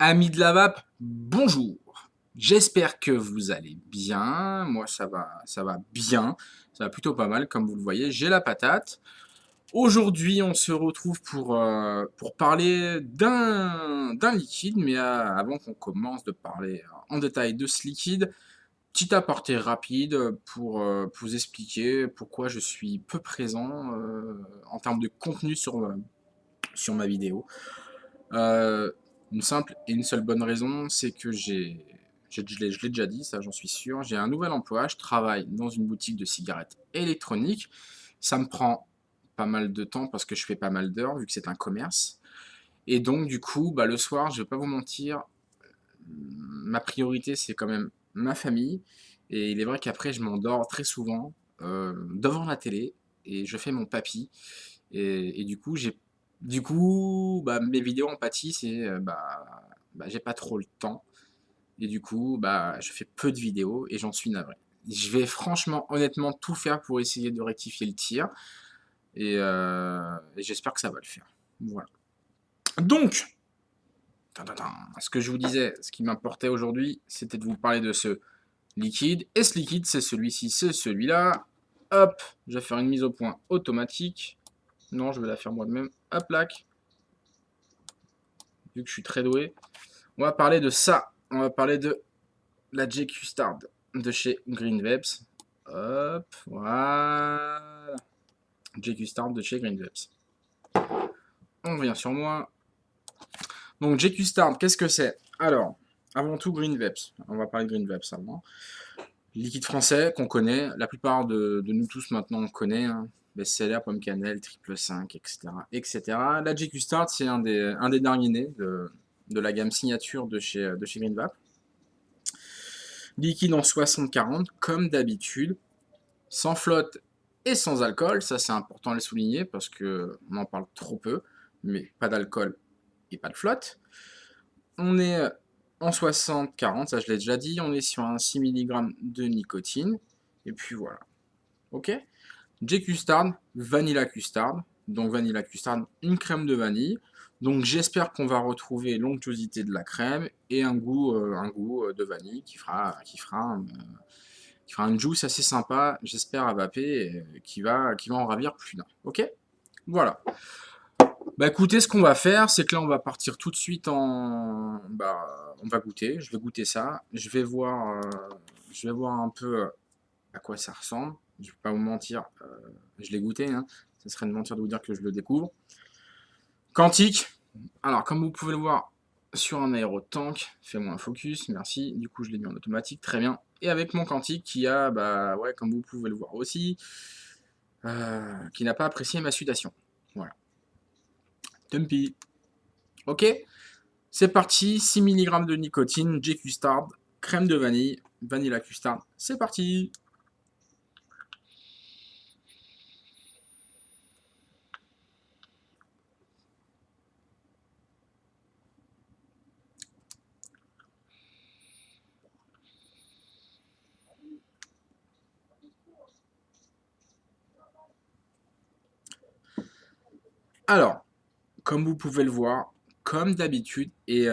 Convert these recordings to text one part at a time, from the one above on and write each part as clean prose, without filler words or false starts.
Amis de la vape, bonjour. J'espère que vous allez bien. Moi, ça va bien. Ça va plutôt pas mal, comme vous le voyez. J'ai la patate. Aujourd'hui, on se retrouve pour parler d'un liquide. Mais avant qu'on commence de parler en détail de ce liquide, petit aparté rapide pour vous expliquer pourquoi je suis peu présent en termes de contenu sur ma vidéo. Une simple et une seule bonne raison, c'est que je l'ai déjà dit, ça j'en suis sûr, j'ai un nouvel emploi, je travaille dans une boutique de cigarettes électroniques. Ça me prend pas mal de temps parce que je fais pas mal d'heures vu que c'est un commerce. Et donc du coup, bah, le soir, je vais pas vous mentir, ma priorité c'est quand même ma famille. Et il est vrai qu'après, je m'endors très souvent devant la télé et je fais mon papy. Et du coup, bah, mes vidéos en pâtissent et j'ai pas trop le temps. Et du coup, bah, je fais peu de vidéos et j'en suis navré. Je vais franchement, honnêtement, tout faire pour essayer de rectifier le tir. Et j'espère que ça va le faire. Voilà. Donc, ce que je vous disais, ce qui m'importait aujourd'hui, c'était de vous parler de ce liquide. Et ce liquide, c'est celui-ci, c'est celui-là. Hop, je vais faire une mise au point automatique. Non, je vais la faire moi-même. Hop, là. Vu que je suis très doué. On va parler de ça. On va parler de la J Custard de chez Green Vapes. Hop, voilà. J Custard de chez Green Vapes. On revient sur moi. Donc J Custard, qu'est-ce que c'est? Alors, avant tout Green Vapes. On va parler de Green Vapes avant. Liquide français qu'on connaît. La plupart de nous tous maintenant on connaît. Hein. Best-seller, pomme cannelle, triple 5, etc. etc. La J Custard, c'est un des derniers nés de la gamme signature de chez Green Vape. Liquide en 60-40, comme d'habitude, sans flotte et sans alcool. Ça, c'est important de le souligner parce qu'on en parle trop peu, mais pas d'alcool et pas de flotte. On est en 60-40, ça je l'ai déjà dit. On est sur un 6 mg de nicotine. Et puis voilà. Ok. J Custard, Vanilla Custard. Donc Vanilla Custard, une crème de vanille. Donc j'espère qu'on va retrouver l'onctuosité de la crème et un goût de vanille qui fera un juice assez sympa, j'espère à vaper, et qui va en ravir plus d'un. Ok. Voilà. Bah écoutez, ce qu'on va faire, c'est que là on va partir tout de suite on va goûter, je vais goûter ça, je vais voir un peu à quoi ça ressemble. Je vais pas vous mentir, je l'ai goûté, hein. Ça serait de mentir de vous dire que je le découvre. Quantique, alors comme vous pouvez le voir sur un aérotank, fais-moi un focus, merci, du coup je l'ai mis en automatique, très bien. Et avec mon Quantique qui a, ouais, comme vous pouvez le voir aussi, qui n'a pas apprécié ma sudation. Voilà. Dumpy. Ok, c'est parti, 6 mg de nicotine, J Custard, crème de vanille, vanilla custard, c'est parti. Alors, comme vous pouvez le voir, comme d'habitude, et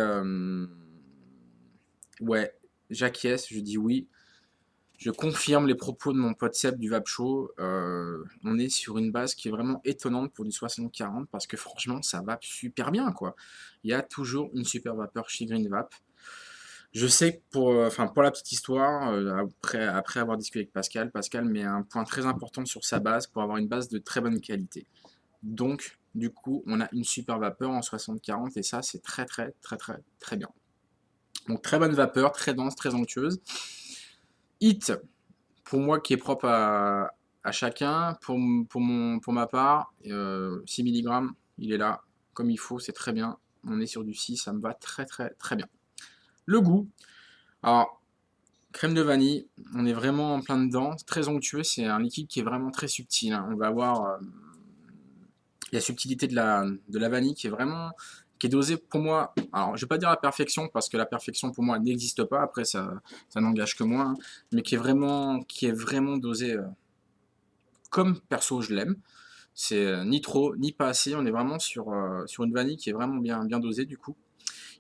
ouais, j'acquiesce, je dis oui. Je confirme les propos de mon pote Seb du Vape Show. On est sur une base qui est vraiment étonnante pour du 60-40 parce que franchement, ça vape super bien, quoi. Il y a toujours une super vapeur chez Green Vape. Je sais que pour la petite histoire, après avoir discuté avec Pascal met un point très important sur sa base pour avoir une base de très bonne qualité. Donc, du coup, on a une super vapeur en 60-40 et ça, c'est très, très, très, très, très bien. Donc, très bonne vapeur, très dense, très onctueuse. Hit, pour moi, qui est propre à chacun. Pour ma part, 6 mg, il est là, comme il faut, c'est très bien. On est sur du 6, ça me va très très très bien. Le goût, alors, crème de vanille, on est vraiment en plein dedans, très onctueux, c'est un liquide qui est vraiment très subtil, hein. On va avoir la subtilité de la vanille qui est dosée pour moi, alors je vais pas dire la perfection, parce que la perfection pour moi n'existe pas, après ça n'engage que moi, hein, mais qui est vraiment dosée comme perso je l'aime. C'est ni trop, ni pas assez, on est vraiment sur une vanille qui est vraiment bien dosée du coup.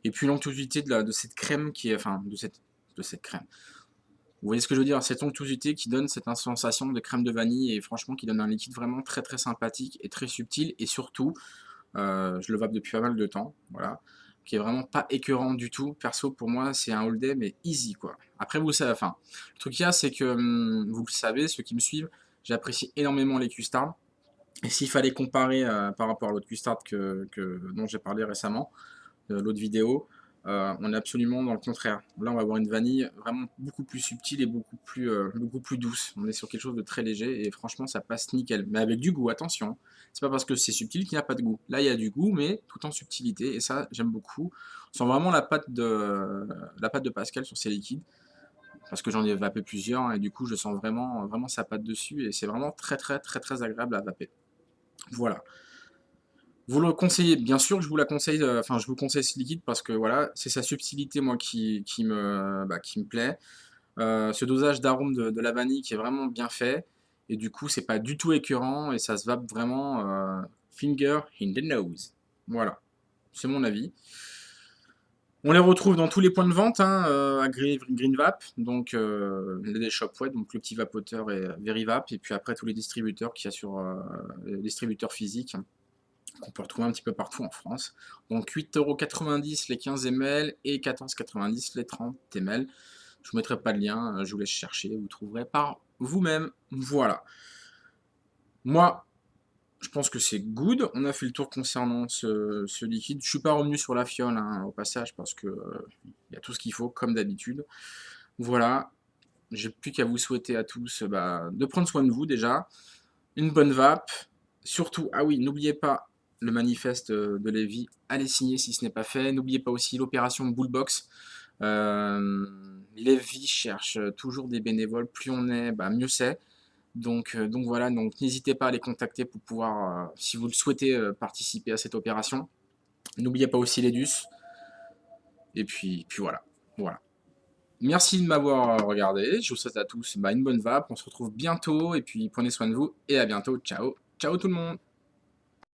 Et puis l'onctuosité de cette crème qui est, enfin de cette crème. Vous voyez ce que je veux dire? Cette onctuosité qui donne cette sensation de crème de vanille et franchement qui donne un liquide vraiment très très sympathique et très subtil et surtout, je le vape depuis pas mal de temps, voilà, qui est vraiment pas écœurant du tout. Perso pour moi c'est un all day mais easy quoi. Après vous savez, enfin, le truc qu'il y a c'est que, vous le savez, ceux qui me suivent, j'apprécie énormément les custards et s'il fallait comparer, par rapport à l'autre custard dont j'ai parlé récemment, l'autre vidéo, on est absolument dans le contraire. Là, on va avoir une vanille vraiment beaucoup plus subtile et beaucoup plus douce. On est sur quelque chose de très léger et franchement, ça passe nickel. Mais avec du goût, attention. C'est pas parce que c'est subtil qu'il n'y a pas de goût. Là, il y a du goût, mais tout en subtilité et ça, j'aime beaucoup. On sent vraiment la patte de Pascal sur ces liquides parce que j'en ai vapé plusieurs, hein, et du coup, je sens vraiment sa patte dessus et c'est vraiment très, très, très, très agréable à vaper. Voilà. Vous le conseillez, bien sûr, je vous la conseille, enfin je vous conseille ce liquide parce que voilà, c'est sa subtilité moi qui me plaît. Ce dosage d'arôme de la vanille qui est vraiment bien fait et du coup c'est pas du tout écœurant et ça se vape vraiment finger in the nose. Voilà, c'est mon avis. On les retrouve dans tous les points de vente, hein, à Green Vap, donc les shops, ouais, donc le petit vapoteur et Verivap, et puis après tous les distributeurs qu'il y a sur les distributeurs physiques qu'on peut retrouver un petit peu partout en France. Donc 8,90 € les 15 ml et 14,90 € les 30 ml. Je vous mettrai pas de lien, je vous laisse chercher, vous trouverez par vous-même. Voilà. Moi, je pense que c'est good. On a fait le tour concernant ce liquide. Je suis pas revenu sur la fiole, hein, au passage parce que y a tout ce qu'il faut comme d'habitude. Voilà. J'ai plus qu'à vous souhaiter à tous de prendre soin de vous déjà, une bonne vape. Surtout, ah oui, n'oubliez pas le manifeste de Lévy, allez signer si ce n'est pas fait. N'oubliez pas aussi l'opération Bullbox. Lévy cherche toujours des bénévoles, plus on est, mieux c'est. Donc voilà, donc n'hésitez pas à les contacter pour pouvoir, si vous le souhaitez, participer à cette opération. N'oubliez pas aussi l'EDUS. Et puis voilà. Voilà. Merci de m'avoir regardé. Je vous souhaite à tous une bonne vape. On se retrouve bientôt. Et puis prenez soin de vous. Et à bientôt. Ciao. Ciao tout le monde.